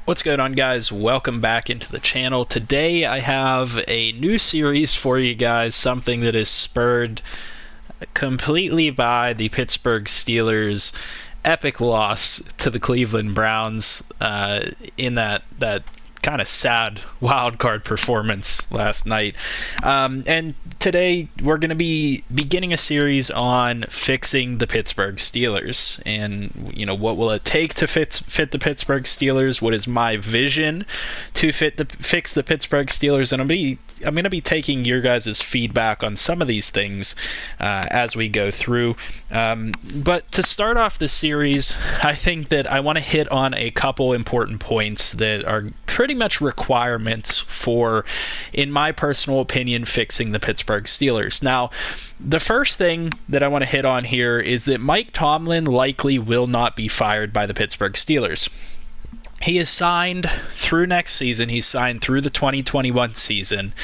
What's going on, guys? Welcome back into the channel. Today I have a new series for you guys, something that is spurred completely by the Pittsburgh Steelers' epic loss to the Cleveland Browns in that kind of sad wild card performance last night. And today we're going to be beginning a series on fixing the Pittsburgh Steelers, and what will it take to fit the Pittsburgh Steelers? What is my vision to fix the Pittsburgh Steelers? And I'm going to be taking your guys' feedback on some of these things as we go through. But to start off the series, I think that I want to hit on a couple important points that are pretty much requirements for, in my personal opinion, fixing the Pittsburgh Steelers. Now, the first thing that I want to hit on here is that Mike Tomlin likely will not be fired by the Pittsburgh Steelers. He is signed through next season. He's signed through the 2021 season,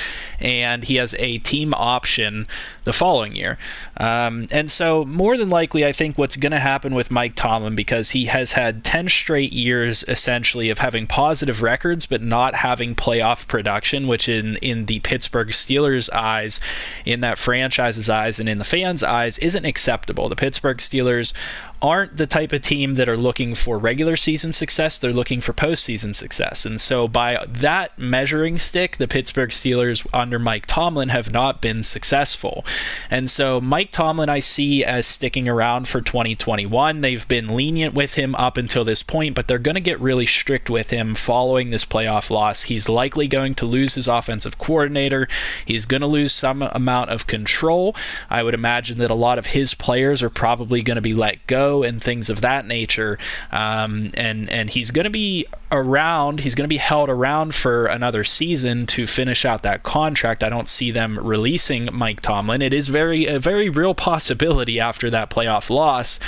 and he has a team option the following year. And so more than likely, I think what's going to happen with Mike Tomlin, because he has had 10 straight years essentially of having positive records but not having playoff production, which in the Pittsburgh Steelers' eyes, in that franchise's eyes, and in the fans' eyes isn't acceptable. The Pittsburgh Steelers aren't the type of team that are looking for regular season success. They're looking for postseason success. And so by that measuring stick, the Pittsburgh Steelers under Mike Tomlin have not been successful. And so Mike Tomlin I see as sticking around for 2021. They've been lenient with him up until this point, but they're going to get really strict with him following this playoff loss. He's likely going to lose his offensive coordinator. He's going to lose some amount of control. I would imagine that a lot of his players are probably going to be let go and things of that nature, and he's going to be around. He's going to be held around for another season to finish out that contract. I don't see them releasing Mike Tomlin. It is a very real possibility after that playoff loss,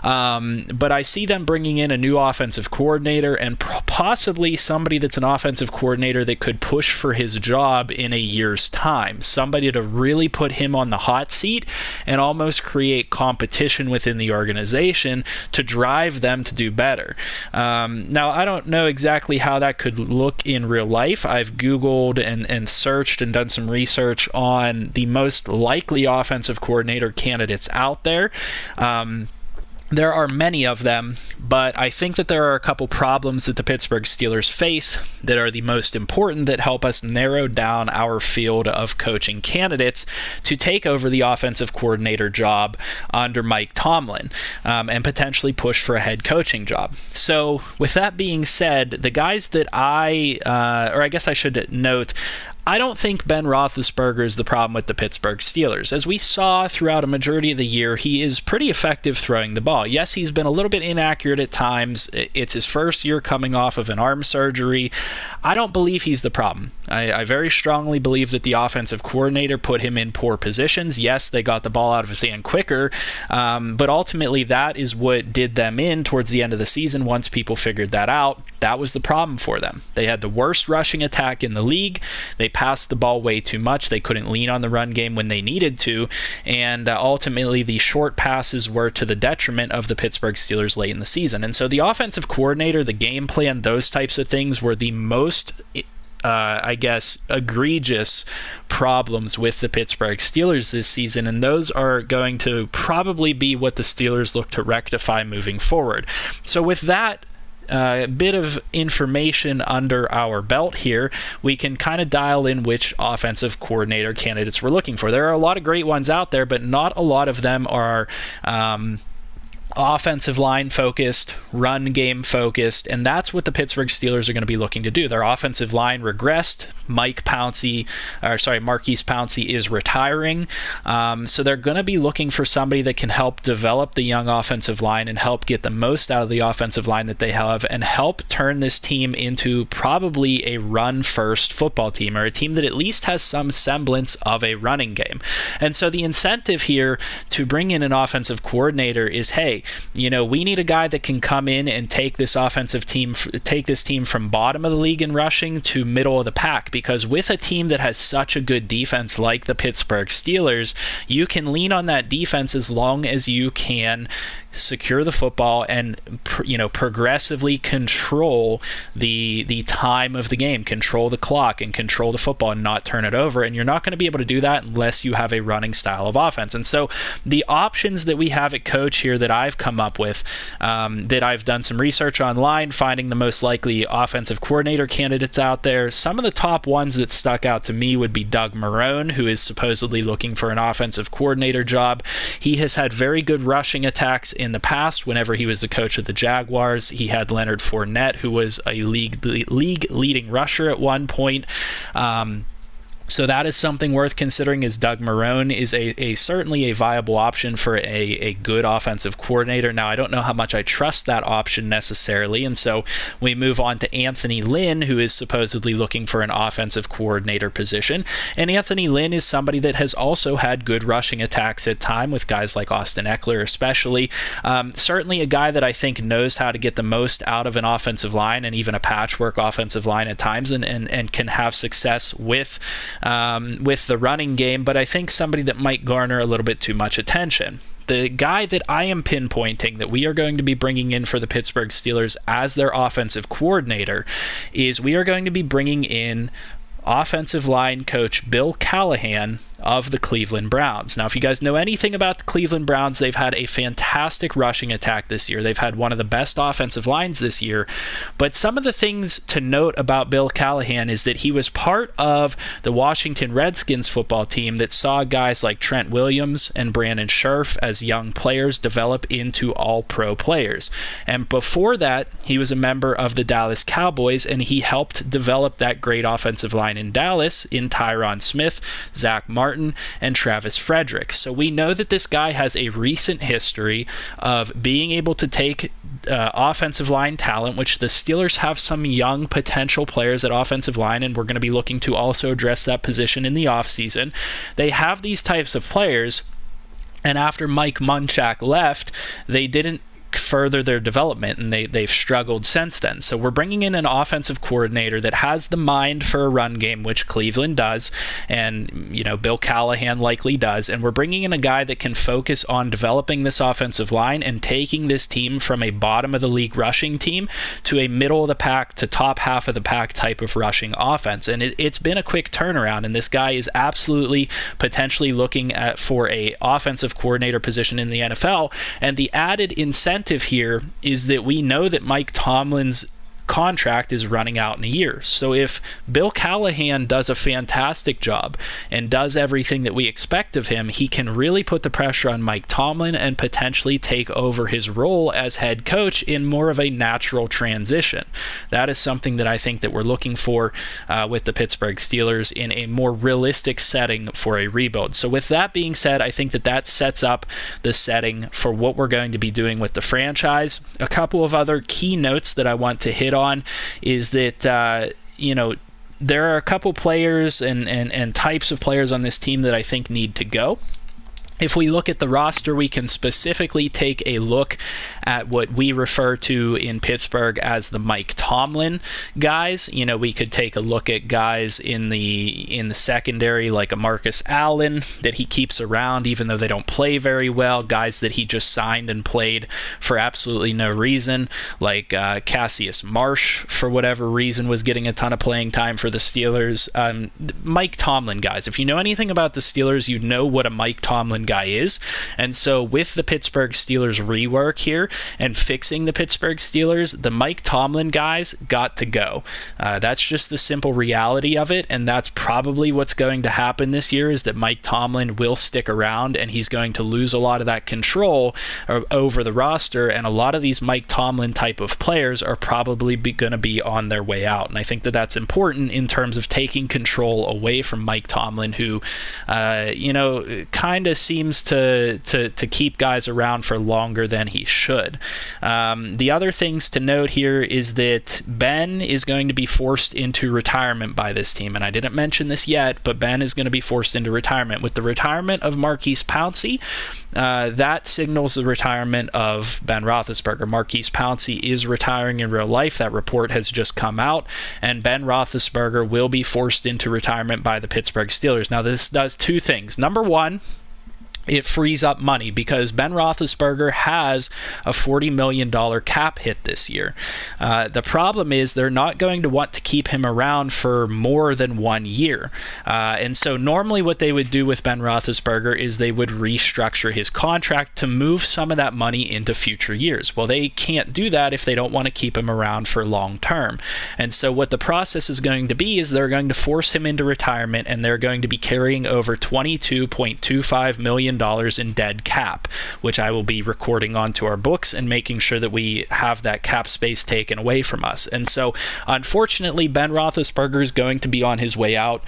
but I see them bringing in a new offensive coordinator and possibly somebody that's an offensive coordinator that could push for his job in a year's time, somebody to really put him on the hot seat and almost create competition within the organization to drive them to do better. Now, I don't know exactly how that could look in real life. I've Googled and searched and done some research on the most likely offensive coordinator candidates out there. There are many of them, but I think that there are a couple problems that the Pittsburgh Steelers face that are the most important, that help us narrow down our field of coaching candidates to take over the offensive coordinator job under Mike Tomlin, and potentially push for a head coaching job. So with that being said, the guys that or I guess I should note, I don't think Ben Roethlisberger is the problem with the Pittsburgh Steelers. As we saw throughout a majority of the year, he is pretty effective throwing the ball. Yes, he's been a little bit inaccurate at times. It's his first year coming off of an arm surgery. I don't believe he's the problem. I very strongly believe that the offensive coordinator put him in poor positions. Yes, they got the ball out of his hand quicker, but ultimately that is what did them in towards the end of the season. Once people figured that out, that was the problem for them. They had the worst rushing attack in the league. They passed the ball way too much. They couldn't lean on the run game when they needed to, and ultimately the short passes were to the detriment of the Pittsburgh Steelers late in the season. And so the offensive coordinator, the game plan, those types of things were the most egregious problems with the Pittsburgh Steelers this season, and those are going to probably be what the Steelers look to rectify moving forward. So with that bit of information under our belt here, we can kind of dial in which offensive coordinator candidates we're looking for. There are a lot of great ones out there, but not a lot of them are offensive line focused, run game focused, and that's what the Pittsburgh Steelers are going to be looking to do. Their offensive line regressed. Marquise Pouncey is retiring, so they're going to be looking for somebody that can help develop the young offensive line and help get the most out of the offensive line that they have, and help turn this team into probably a run-first football team, or a team that at least has some semblance of a running game. And so the incentive here to bring in an offensive coordinator is, hey, we need a guy that can come in and take this team from bottom of the league in rushing to middle of the pack, because with a team that has such a good defense like the Pittsburgh Steelers, you can lean on that defense as long as you can secure the football and progressively control the time of the game, control the clock, and control the football and not turn it over. And you're not going to be able to do that unless you have a running style of offense. And so the options that we have at coach here that I've come up with, that I've done some research online, finding the most likely offensive coordinator candidates out there. Some of the top ones that stuck out to me would be Doug Marrone, who is supposedly looking for an offensive coordinator job. He has had very good rushing attacks in the past. Whenever he was the coach of the Jaguars, he had Leonard Fournette, who was a league leading rusher at one point. So that is something worth considering, as Doug Marrone is certainly a viable option for a good offensive coordinator. Now, I don't know how much I trust that option necessarily, and so we move on to Anthony Lynn, who is supposedly looking for an offensive coordinator position. And Anthony Lynn is somebody that has also had good rushing attacks at time with guys like Austin Eckler especially. Certainly a guy that I think knows how to get the most out of an offensive line, and even a patchwork offensive line at times, and can have success with the running game, but I think somebody that might garner a little bit too much attention. The guy that I am pinpointing that we are going to be bringing in for the Pittsburgh Steelers as their offensive coordinator is we are going to be bringing in offensive line coach Bill Callahan of the Cleveland Browns. Now, if you guys know anything about the Cleveland Browns, they've had a fantastic rushing attack this year. They've had one of the best offensive lines this year. But some of the things to note about Bill Callahan is that he was part of the Washington Redskins football team that saw guys like Trent Williams and Brandon Scherf as young players develop into all-pro players. And before that, he was a member of the Dallas Cowboys, and he helped develop that great offensive line in Dallas in Tyron Smith, Zach Martin, and Travis Frederick. So we know that this guy has a recent history of being able to take offensive line talent, which the Steelers have some young potential players at offensive line, and we're going to be looking to also address that position in the offseason. They have these types of players, and after Mike Munchak left, they didn't further their development, and they've struggled since then. So we're bringing in an offensive coordinator that has the mind for a run game, which Cleveland does, and Bill Callahan likely does, and we're bringing in a guy that can focus on developing this offensive line and taking this team from a bottom of the league rushing team to a middle of the pack to top half of the pack type of rushing offense. And it's been a quick turnaround, and this guy is absolutely potentially looking for a offensive coordinator position in the NFL. And the added incentive here is that we know that Mike Tomlin's contract is running out in a year. So if Bill Callahan does a fantastic job and does everything that we expect of him, he can really put the pressure on Mike Tomlin and potentially take over his role as head coach in more of a natural transition. That is something that I think that we're looking for with the Pittsburgh Steelers in a more realistic setting for a rebuild. So with that being said, I think that sets up the setting for what we're going to be doing with the franchise. A couple of other key notes that I want to hit on is that there are a couple players and types of players on this team that I think need to go. If we look at the roster, we can specifically take a look at what we refer to in Pittsburgh as the Mike Tomlin guys. We could take a look at guys in the secondary like a Marcus Allen that he keeps around even though they don't play very well, guys that he just signed and played for absolutely no reason, like Cassius Marsh, for whatever reason, was getting a ton of playing time for the Steelers. Mike Tomlin guys. If you know anything about the Steelers, you know what a Mike Tomlin guy is. And so with the Pittsburgh Steelers rework here and fixing the Pittsburgh Steelers, the Mike Tomlin guys got to go. That's just the simple reality of it, and that's probably what's going to happen this year, is that Mike Tomlin will stick around and he's going to lose a lot of that control over the roster, and a lot of these Mike Tomlin type of players are probably going to be on their way out. And I think that that's important in terms of taking control away from Mike Tomlin, who kind of seems seems to keep guys around for longer than he should. The other things to note here is that Ben is going to be forced into retirement by this team, and I didn't mention this yet, but Ben is going to be forced into retirement. With the retirement of Maurkice Pouncey, that signals the retirement of Ben Roethlisberger. Maurkice Pouncey is retiring in real life. That report has just come out, and Ben Roethlisberger will be forced into retirement by the Pittsburgh Steelers. Now, this does two things. Number one, it frees up money because Ben Roethlisberger has a $40 million cap hit this year. The problem is they're not going to want to keep him around for more than 1 year. And so normally what they would do with Ben Roethlisberger is they would restructure his contract to move some of that money into future years. Well, they can't do that if they don't want to keep him around for long term. And so what the process is going to be is they're going to force him into retirement, and they're going to be carrying over $22.25 million in dead cap, which I will be recording onto our books and making sure that we have that cap space taken away from us. And so unfortunately, Ben Roethlisberger is going to be on his way out.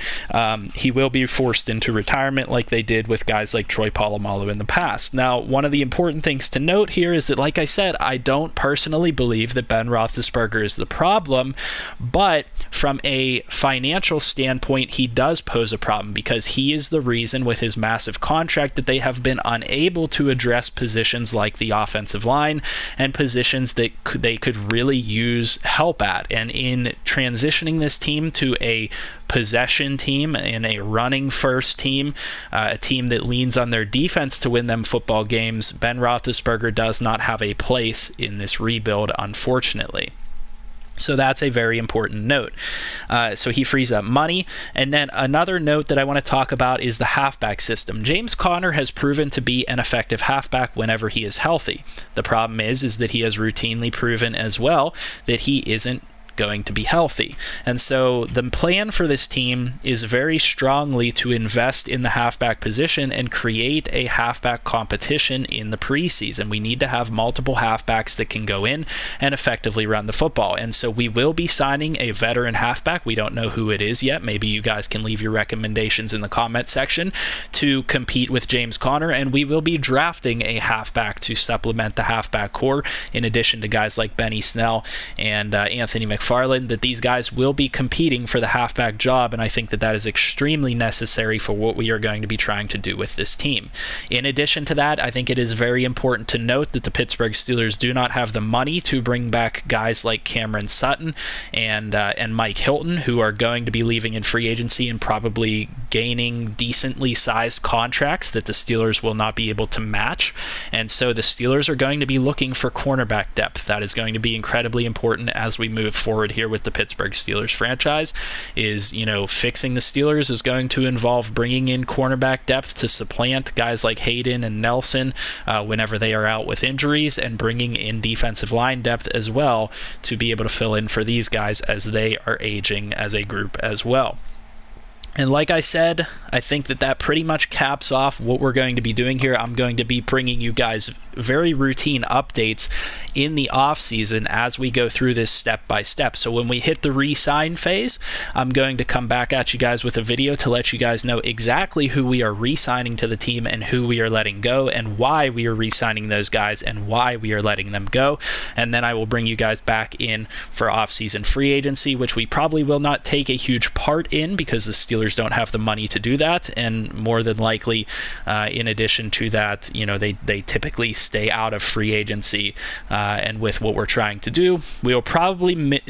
He will be forced into retirement like they did with guys like Troy Polamalu in the past. Now, one of the important things to note here is that, like I said, I don't personally believe that Ben Roethlisberger is the problem, but from a financial standpoint, he does pose a problem because he is the reason with his massive contract that they have been unable to address positions like the offensive line and positions that they could really use help at. And in transitioning this team to a possession team and a running first team, a team that leans on their defense to win them football games, Ben Roethlisberger does not have a place in this rebuild, unfortunately. So that's a very important note. So he frees up money. And then another note that I want to talk about is the halfback system. James Conner has proven to be an effective halfback whenever he is healthy. The problem is that he has routinely proven as well that he isn't going to be healthy. And so the plan for this team is very strongly to invest in the halfback position and create a halfback competition in the preseason. We need to have multiple halfbacks that can go in and effectively run the football. And so we will be signing a veteran halfback. We don't know who it is yet. Maybe you guys can leave your recommendations in the comment section to compete with James Conner, and we will be drafting a halfback to supplement the halfback core in addition to guys like Benny Snell and Anthony McFarland, that these guys will be competing for the halfback job, and I think that is extremely necessary for what we are going to be trying to do with this team. In addition to that, I think it is very important to note that the Pittsburgh Steelers do not have the money to bring back guys like Cameron Sutton and Mike Hilton, who are going to be leaving in free agency and probably gaining decently sized contracts that the Steelers will not be able to match. And so the Steelers are going to be looking for cornerback depth. That is going to be incredibly important as we move forward here with the Pittsburgh Steelers franchise. Fixing the Steelers is going to involve bringing in cornerback depth to supplant guys like Hayden and Nelson whenever they are out with injuries, and bringing in defensive line depth as well to be able to fill in for these guys as they are aging as a group as well. And like I said, I think that pretty much caps off what we're going to be doing here. I'm going to be bringing you guys very routine updates in the offseason as we go through this step by step. So when we hit the re-sign phase, I'm going to come back at you guys with a video to let you guys know exactly who we are re-signing to the team and who we are letting go and why we are re-signing those guys and why we are letting them go. And then I will bring you guys back in for offseason free agency, which we probably will not take a huge part in because the Steelers don't have the money to do that, and more than likely in addition to that, they typically stay out of free agency, and with what we're trying to do, we'll probably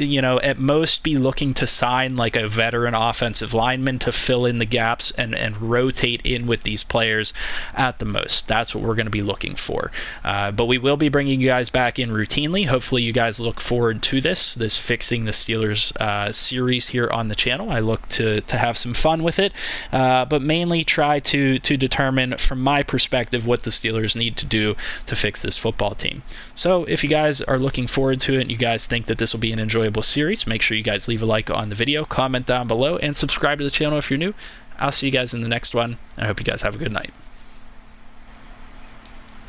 at most be looking to sign like a veteran offensive lineman to fill in the gaps and rotate in with these players at the most. That's what we're going to be looking for, but we will be bringing you guys back in routinely. Hopefully you guys look forward to this Fixing the Steelers series here on the channel. I look to have some fun with it, but mainly try to determine from my perspective what the Steelers need to do to fix this football team. So if you guys are looking forward to it and you guys think that this will be an enjoyable series, make sure you guys leave a like on the video, comment down below, and subscribe to the channel if you're new. I'll see you guys in the next one. I hope you guys have a good night.